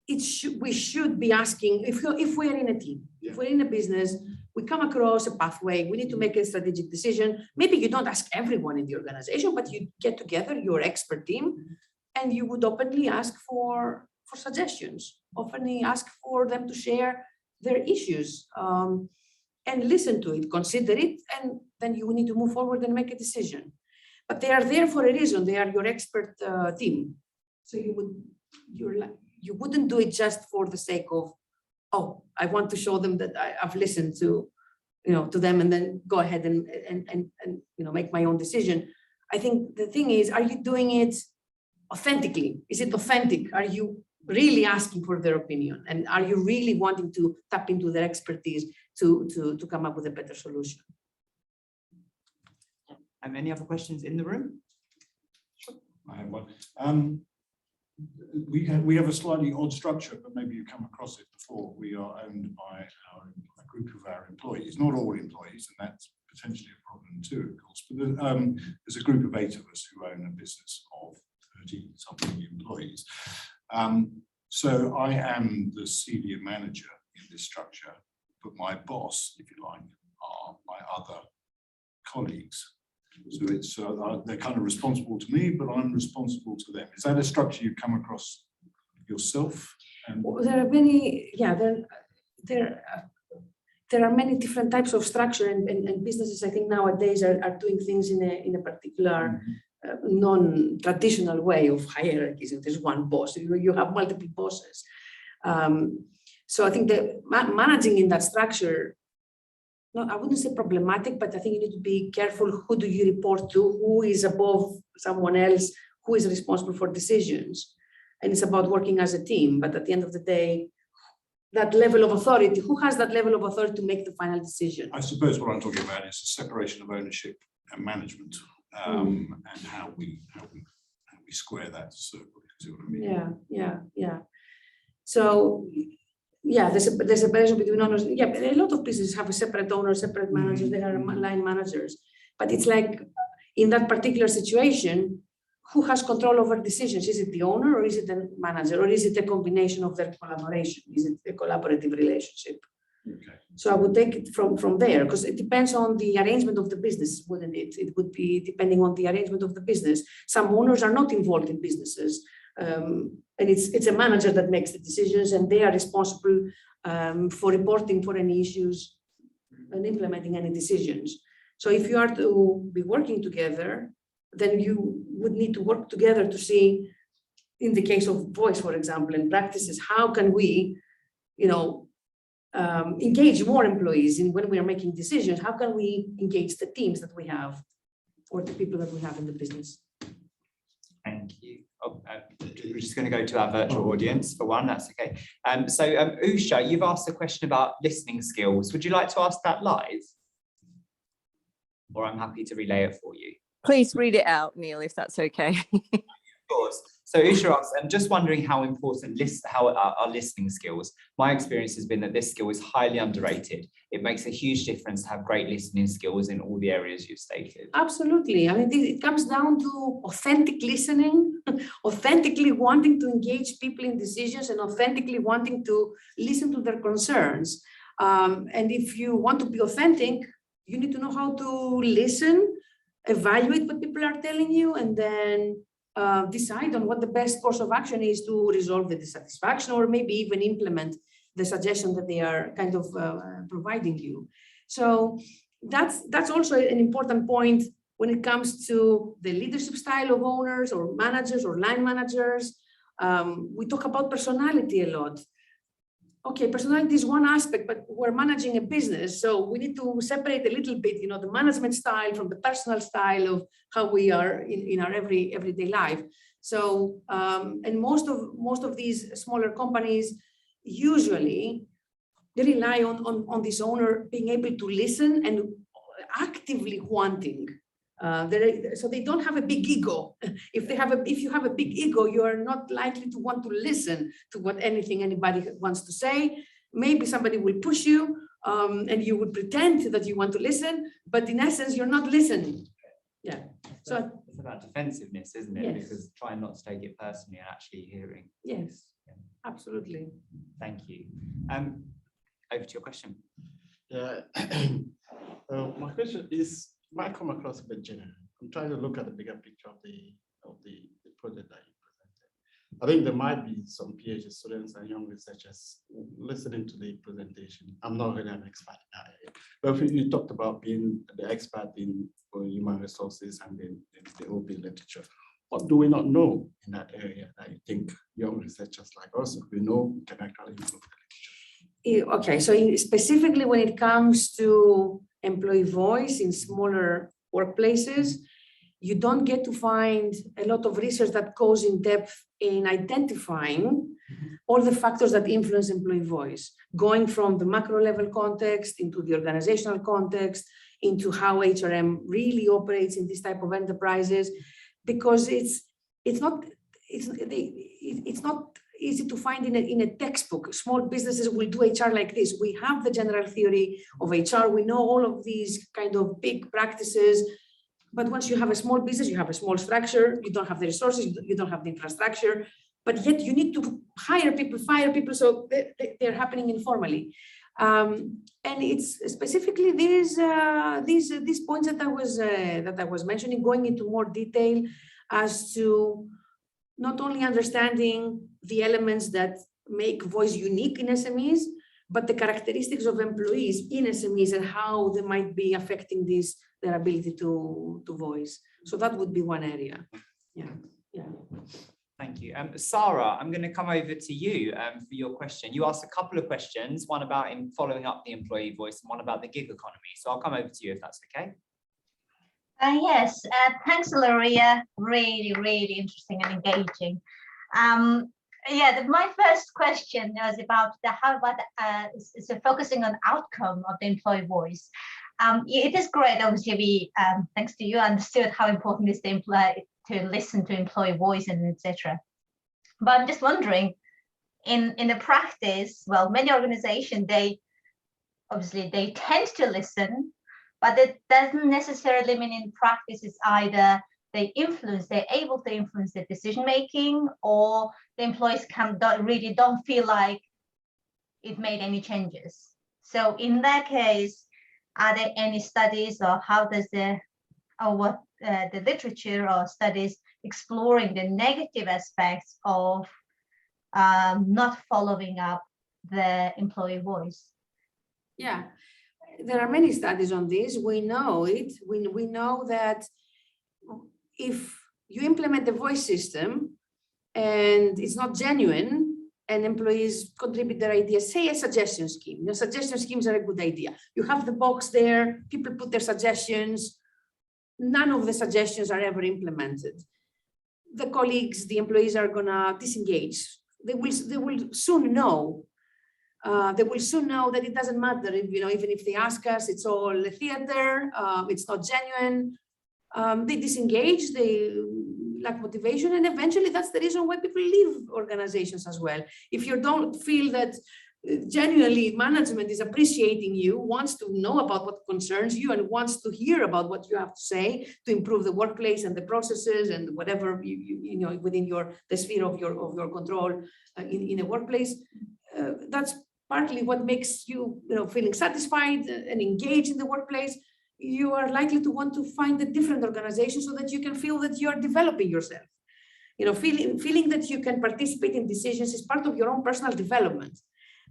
we should be asking, if we're in a team, if we're in a business, we come across a pathway, we need to make a strategic decision. Maybe you don't ask everyone in the organization, but you get together your expert team and you would openly ask for suggestions, openly ask for them to share their issues. And listen to it, consider it, and then you need to move forward and make a decision. But they are there for a reason. They are your expert team. So you wouldn't do it just for the sake of, oh, I want to show them that I've listened to them, and then go ahead and make my own decision. I think the thing is, are you doing it authentically? Is it authentic? Are you really asking for their opinion? And are you really wanting to tap into their expertise to come up with a better solution? Any other questions in the room? I have one. We have a slightly odd structure, but maybe you've come across it before. We are owned by a group of our employees, not all employees, and that's potentially a problem too, of course. But there's a group of 8 of us who own a business of 30-something employees. So I am the senior manager in this structure, but my boss, if you like, are my other colleagues. So it's they're kind of responsible to me, but I'm responsible to them. Is that a structure you come across yourself? And well, there are many, yeah, there are many different types of structure, and businesses, I think, nowadays are doing things in a particular non-traditional way of hierarchies, and there's one boss. You have multiple bosses. So I think that managing in that structure, no, I wouldn't say problematic, but I think you need to be careful. Who do you report to? Who is above someone else? Who is responsible for decisions? And it's about working as a team. But at the end of the day, that level of authority, who has that level of authority to make the final decision? I suppose what I'm talking about is the separation of ownership and management, and how we square that circle. See what I mean? Yeah. So yeah, there's a separation between owners. Yeah, but a lot of businesses have a separate owner, separate managers. They are line managers. But it's like in that particular situation, who has control over decisions? Is it the owner, or is it the manager, or is it a combination of their collaboration? Is it a collaborative relationship? Okay. So I would take it from there, because it depends on the arrangement of the business, wouldn't it? It would be depending on the arrangement of the business. Some owners are not involved in businesses, and it's a manager that makes the decisions, and they are responsible for reporting for any issues and implementing any decisions. So if you are to be working together, then you would need to work together to see, in the case of voice, for example, and practices, how can we, engage more employees in when we are making decisions? How can we engage the teams that we have, or the people that we have in the business? Thank you. We're just going to go to our virtual audience for one. That's okay. So Usha, you've asked a question about listening skills. Would you like to ask that live? Or I'm happy to relay it for you. Please read it out, Neil, if that's okay. Of course. So Usha asks, I'm just wondering how important are listening skills. My experience has been that this skill is highly underrated. It makes a huge difference to have great listening skills in all the areas you've stated. Absolutely. I mean, it comes down to authentic listening, authentically wanting to engage people in decisions, and authentically wanting to listen to their concerns. And if you want to be authentic, you need to know how to listen, evaluate what people are telling you, and then decide on what the best course of action is to resolve the dissatisfaction, or maybe even implement the suggestion that they are kind of providing you. So that's also an important point when it comes to the leadership style of owners or managers or line managers. We talk about personality a lot. Okay, personality is one aspect, but we're managing a business, so we need to separate a little bit, the management style from the personal style of how we are in our everyday life. So, and most of these smaller companies usually they rely on this owner being able to listen and actively wanting. So they don't have a big ego. If you have a big ego, you are not likely to want to listen to what anybody wants to say. Maybe somebody will push you, and you would pretend that you want to listen, but in essence, you're not listening. Yeah. So it's about defensiveness, isn't it? Yes. Because trying not to take it personally and actually hearing. yes, absolutely. Thank you. Over to your question. Yeah. My question might come across a bit general. I'm trying to look at the bigger picture of the project that you presented. I think there might be some PhD students and young researchers listening to the presentation. I'm not really an expert in that area, but you talked about being the expert in human resources and the OP literature. What do we not know in that area that you think young researchers like us, we know, can actually improve the literature? Okay, so specifically when it comes to employee voice in smaller workplaces, you don't get to find a lot of research that goes in depth in identifying all the factors that influence employee voice, going from the macro level context into the organizational context, into how HRM really operates in this type of enterprises, because it's not easy to find in a textbook. Small businesses will do HR like this. We have the general theory of HR. We know all of these kind of big practices. But once you have a small business, you have a small structure, you don't have the resources, you don't have the infrastructure, but yet you need to hire people, fire people, so they're happening informally. And it's specifically these points that I was mentioning, going into more detail as to not only understanding the elements that make voice unique in SMEs, but the characteristics of employees in SMEs and how they might be affecting their ability to voice. So that would be one area. Yeah. Thank you. Sarah, I'm going to come over to you for your question. You asked a couple of questions, one about following up the employee voice and one about the gig economy. So I'll come over to you if that's okay. Yes, thanks, Rea. Really, really interesting and engaging. My first question was about so focusing on outcome of the employee voice. It is great, obviously, we, thanks to you, understood how important it is to listen to employee voice and etc. But I'm just wondering, in the practice, well, many organizations, they tend to listen, but it doesn't necessarily mean in practice it's either they're able to influence the decision making, or the employees don't feel like it made any changes. So in that case, are there any studies, or how does the literature or studies exploring the negative aspects of not following up the employee voice? Yeah, there are many studies on this. We know it. We know that if you implement a voice system and it's not genuine, and employees contribute their ideas, say a suggestion scheme. Your suggestion schemes are a good idea. You have the box there, people put their suggestions. None of the suggestions are ever implemented. The colleagues, the employees are gonna disengage. They will soon know. They will soon know that it doesn't matter if, even if they ask us, it's all a theater, it's not genuine. They disengage, they lack motivation, and eventually that's the reason why people leave organizations as well. If you don't feel that genuinely management is appreciating you, wants to know about what concerns you, and wants to hear about what you have to say to improve the workplace and the processes and whatever within the sphere of your control in a workplace, that's partly what makes you feeling satisfied and engaged in the workplace. You are likely to want to find a different organization so that you can feel that you are developing yourself. Feeling that you can participate in decisions is part of your own personal development.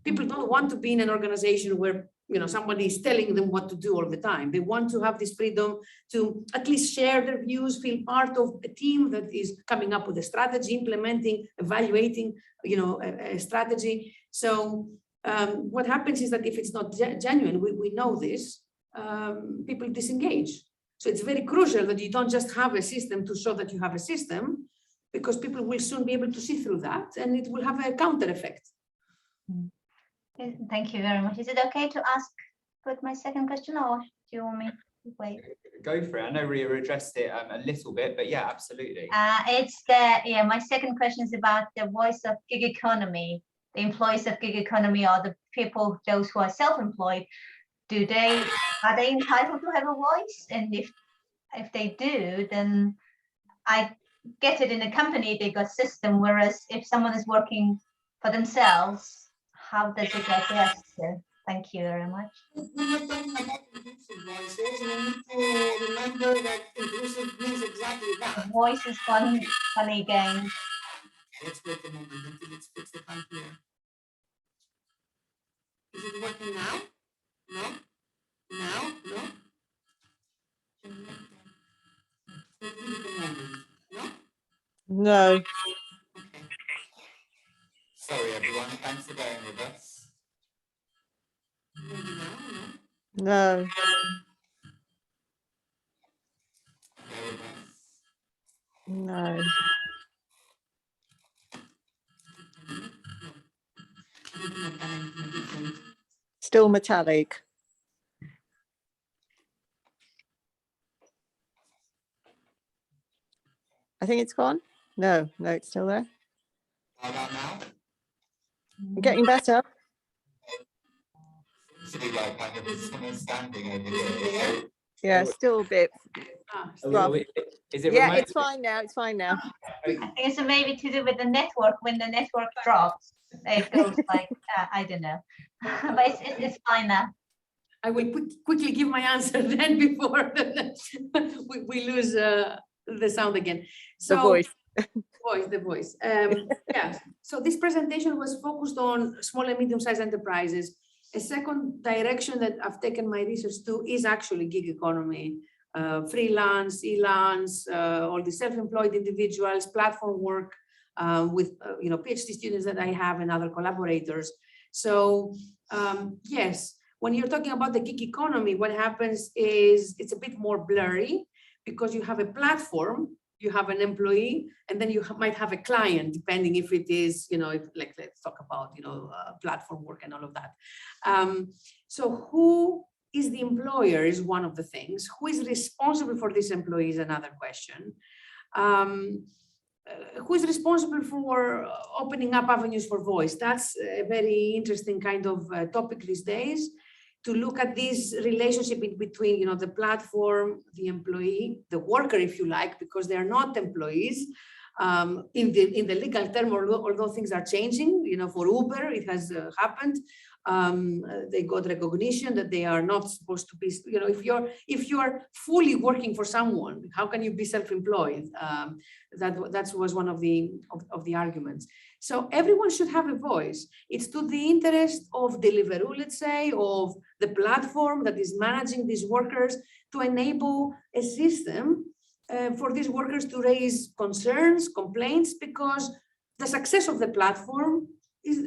People don't want to be in an organization where somebody is telling them what to do all the time. They want to have this freedom to at least share their views, feel part of a team that is coming up with a strategy, implementing, evaluating, a strategy. So what happens is that if it's not genuine, we know this, people disengage. So it's very crucial that you don't just have a system to show that you have a system, because people will soon be able to see through that, and it will have a counter effect. Thank you very much. Is it okay to put my second question, or do you want me to wait? Go for it. I know Rea addressed it a little bit, but yeah, absolutely. My second question is about the voice of gig economy, the employees of gig economy, or the people, those who are self-employed. Are they entitled to have a voice? And if they do, then I get it in a company, they got system, whereas if someone is working for themselves, how does it get addressed? Thank you very much. When you're talking about inclusive voices, you need to remember that inclusive means exactly that. Voice is funny again. Let's wait a moment until it's fixed if I'm here. Is it working now? No? Now? No? Give it a moment. No? No. Okay. Sorry everyone, thanks for bearing with us. Maybe now, no? No. Bear with us. No. Still metallic. I think it's gone. No, it's still there. How about now? Getting better. Seems to be like kind of someone standing over here. Yeah, still a bit. Rough. Is it Yeah, remote? it's fine now. It's fine now. I think it's maybe to do with the network. When the network drops, it goes like, I don't know. But it's fine now. I will quickly give my answer then before we lose the sound again. So, The voice. The voice. Yeah. So this presentation was focused on small and medium-sized enterprises. A second direction that I've taken my research to is actually gig economy, freelance, freelance, all the self-employed individuals, platform work with PhD students that I have and other collaborators. So yes, when you're talking about the gig economy, what happens is it's a bit more blurry because you have a platform, you have an employee, and then you might have a client, depending if it is, let's talk about, platform work and all of that. So who is the employer is one of the things. Who is responsible for this employee is another question. Who is responsible for opening up avenues for voice? That's a very interesting kind of topic these days, to look at this relationship in between, the platform, the employee, the worker, if you like, because they are not employees. In the legal term, although things are changing, for Uber, it has happened. They got recognition that they are not supposed to be, if you're fully working for someone, how can you be self-employed? That was one of the arguments. So everyone should have a voice. It's to the interest of Deliveroo, let's say, of the platform that is managing these workers, to enable a system for these workers to raise concerns, complaints, because the success of the platform is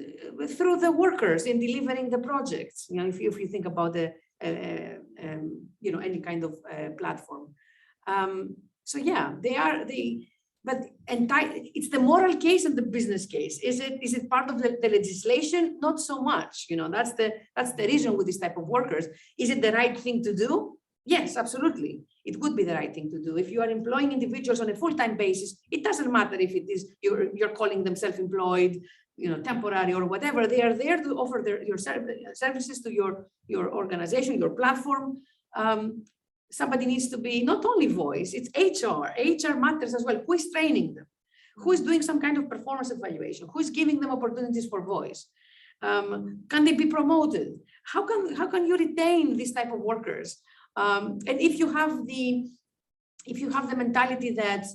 through the workers in delivering the projects. If you think about the any kind of platform. So yeah, but it's the moral case and the business case. Is it part of the legislation? Not so much. That's the reason with this type of workers. Is it the right thing to do? Yes, absolutely. It could be the right thing to do. If you are employing individuals on a full-time basis, it doesn't matter if it is you're calling them self-employed, temporary or whatever. They are there to offer your services to your organization, your platform. Somebody needs to be not only voice, it's HR. HR matters as well. Who is training them? Who is doing some kind of performance evaluation? Who is giving them opportunities for voice? Can they be promoted? How can you retain this type of workers? And if you have the mentality that,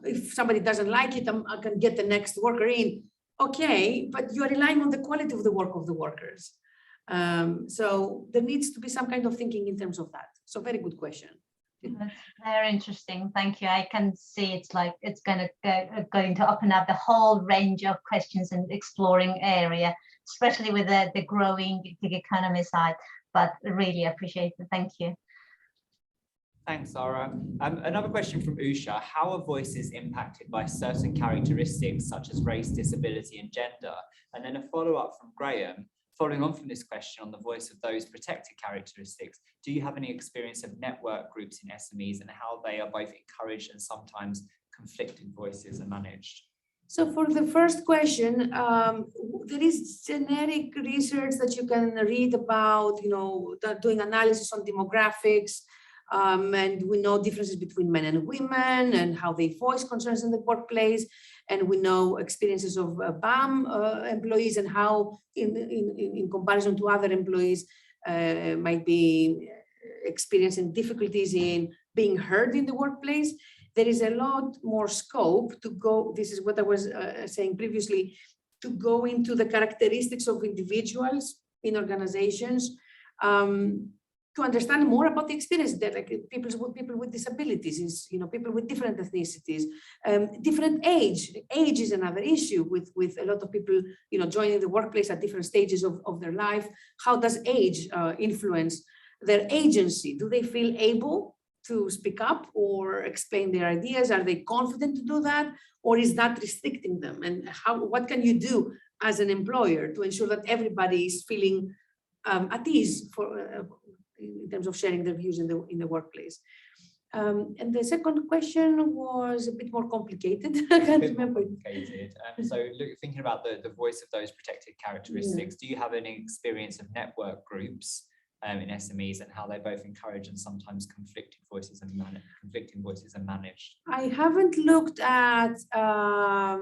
if somebody doesn't like it, I can get the next worker in. Okay, but you are relying on the quality of the work of the workers. So there needs to be some kind of thinking in terms of that. So very good question. That's very interesting. Thank you. I can see it's going to open up the whole range of questions and exploring area, especially with the growing gig economy side. But really appreciate it. Thank you. Thanks, Sarah. Another question from Usha. How are voices impacted by certain characteristics such as race, disability, and gender? And then a follow-up from Graham. Following on from this question on the voice of those protected characteristics, do you have any experience of network groups in SMEs and how they are both encouraged and sometimes conflicting voices are managed? So for the first question, there is generic research that you can read about, doing analysis on demographics, and we know differences between men and women and how they voice concerns in the workplace. And we know experiences of BAM employees and how in comparison to other employees might be experiencing difficulties in being heard in the workplace. There is a lot more scope to go, this is what I was saying previously, to go into the characteristics of individuals in organizations, to understand more about the experience that people with disabilities, people with different ethnicities, different age. Age is another issue with a lot of people, joining the workplace at different stages of their life. How does age influence their agency? Do they feel able to speak up or explain their ideas? Are they confident to do that? Or is that restricting them? And what can you do as an employer to ensure that everybody is feeling at ease in terms of sharing their views in the workplace? And the second question was a bit more complicated. I can't remember. So thinking about the voice of those protected characteristics, do you have any experience of network groups in SMEs and how they both encourage and sometimes conflicting voices are managed? I haven't looked at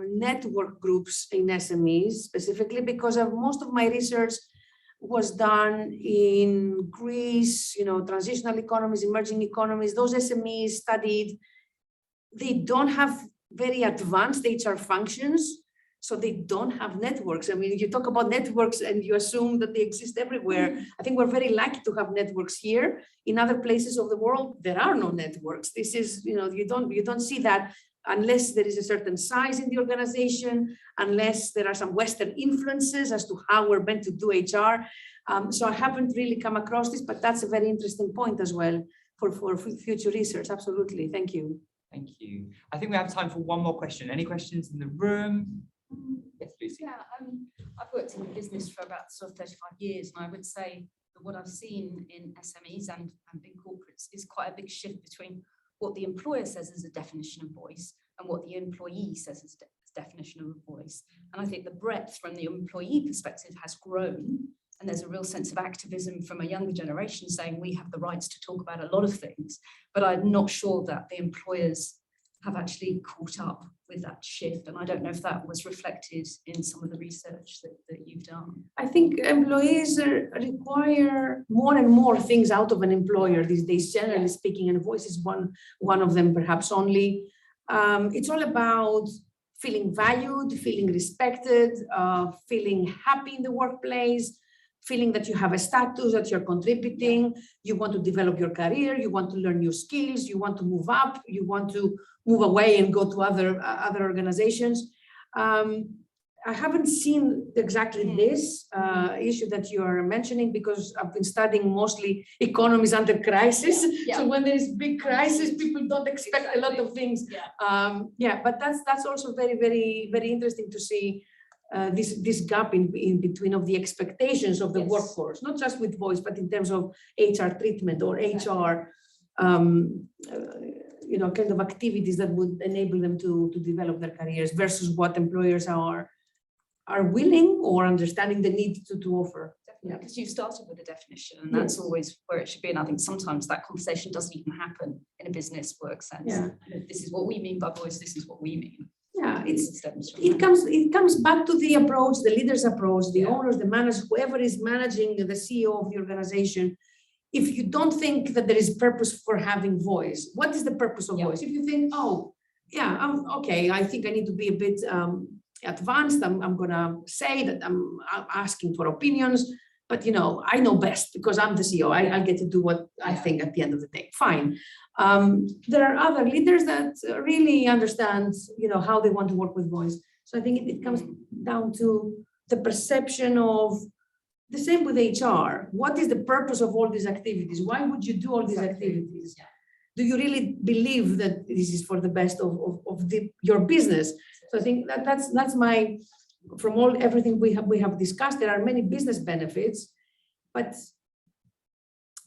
network groups in SMEs specifically because most of my research was done in Greece, transitional economies, emerging economies. Those SMEs studied, they don't have very advanced HR functions. so they don't have networks. I mean, you talk about networks and you assume that they exist everywhere. I think we're very lucky to have networks here. In other places of the world, there are no networks. This is, you don't see that unless there is a certain size in the organization, unless there are some Western influences as to how we're meant to do HR. So I haven't really come across this, but that's a very interesting point as well for future research. Absolutely. Thank you. Thank you. I think we have time for one more question. Any questions in the room? Yes, Lucy. Yeah, I've worked in business for about sort of 35 years, and I would say that what I've seen in SMEs and big corporates is quite a big shift between what the employer says as a definition of voice and what the employee says as definition of voice. And I think the breadth from the employee perspective has grown, and there's a real sense of activism from a younger generation saying we have the rights to talk about a lot of things, but I'm not sure that the employers have actually caught up with that shift. And I don't know if that was reflected in some of the research that you've done. I think employees require more and more things out of an employer these days, generally speaking, and voice is one of them, perhaps only. It's all about feeling valued, feeling respected, feeling happy in the workplace, feeling that you have a status, that you're contributing, you want to develop your career, you want to learn new skills, you want to move up, you want to move away and go to other organizations. I haven't seen exactly this issue that you are mentioning because I've been studying mostly economies under crisis. So when there is big crisis, people don't expect a lot of things. But that's also very, very, very interesting to see this gap in between of the expectations of the workforce, not just with voice, but in terms of HR treatment or HR, kind of activities that would enable them to develop their careers versus what employers are willing or understanding the need to offer. Definitely, because you started with a definition, and that's always where it should be. And I think sometimes that conversation doesn't even happen in a business work sense. This is what we mean by voice. This is what we mean. Yeah, it comes back to the approach, the leader's approach, the owners, the managers, whoever is managing, the CEO of the organization. If you don't think that there is purpose for having voice, what is the purpose of voice? If you think, I'm okay, I think I need to be a bit advanced, I'm gonna say that I'm asking for opinions, but I know best because I'm the CEO. I get to do what I think at the end of the day. Fine. There are other leaders that really understand, how they want to work with voice. So I think it comes down to the perception of the same with HR. What is the purpose of all these activities? Why would you do all these activities? Do you really believe that this is for the best of your business? So I think that's my, from everything we have discussed, there are many business benefits, but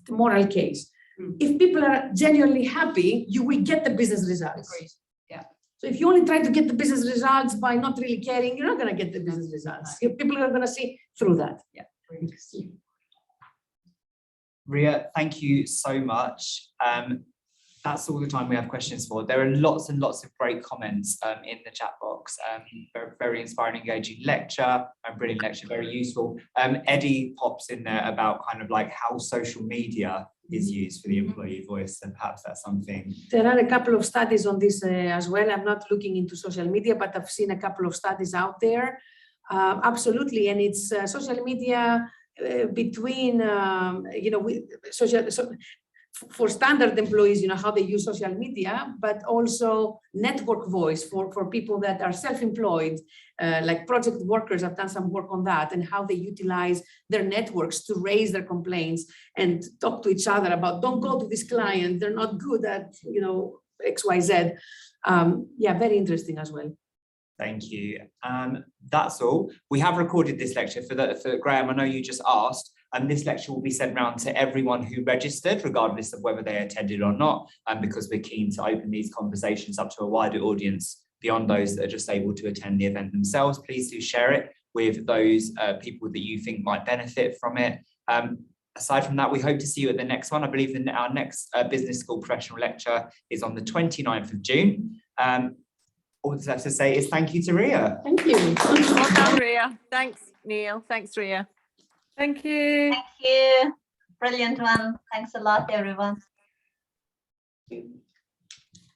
the moral case. If people are genuinely happy, you will get the business results. Agreed. Yeah. So if you only try to get the business results by not really caring, you're not going to get the business results. People are going to see through that. Yeah. Rea, thank you so much. That's all the time we have questions for. There are lots and lots of great comments in the chat box. Very inspiring, engaging lecture, brilliant lecture, very useful. Eddie pops in there about kind of like how social media is used for the employee voice, and perhaps that's something. There are a couple of studies on this as well. I'm not looking into social media, but I've seen a couple of studies out there. Absolutely, and it's social media between for standard employees, how they use social media, but also network voice for people that are self-employed, like project workers. I've done some work on that and how they utilize their networks to raise their complaints and talk to each other about, don't go to this client, they're not good at, XYZ. Very interesting as well. Thank you. That's all. We have recorded this lecture for Graham. I know you just asked. And this lecture will be sent round to everyone who registered, regardless of whether they attended or not, because we're keen to open these conversations up to a wider audience beyond those that are just able to attend the event themselves. Please do share it with those people that you think might benefit from it. Aside from that, we hope to see you at the next one. I believe that our next business school professional lecture is on the 29th of June. All that's left to say is thank you to Rea. Thank you. Well done, Rea. Thanks, Neil. Thanks, Rea. Thank you. Thank you. Brilliant one. Thanks a lot, everyone. Thank you.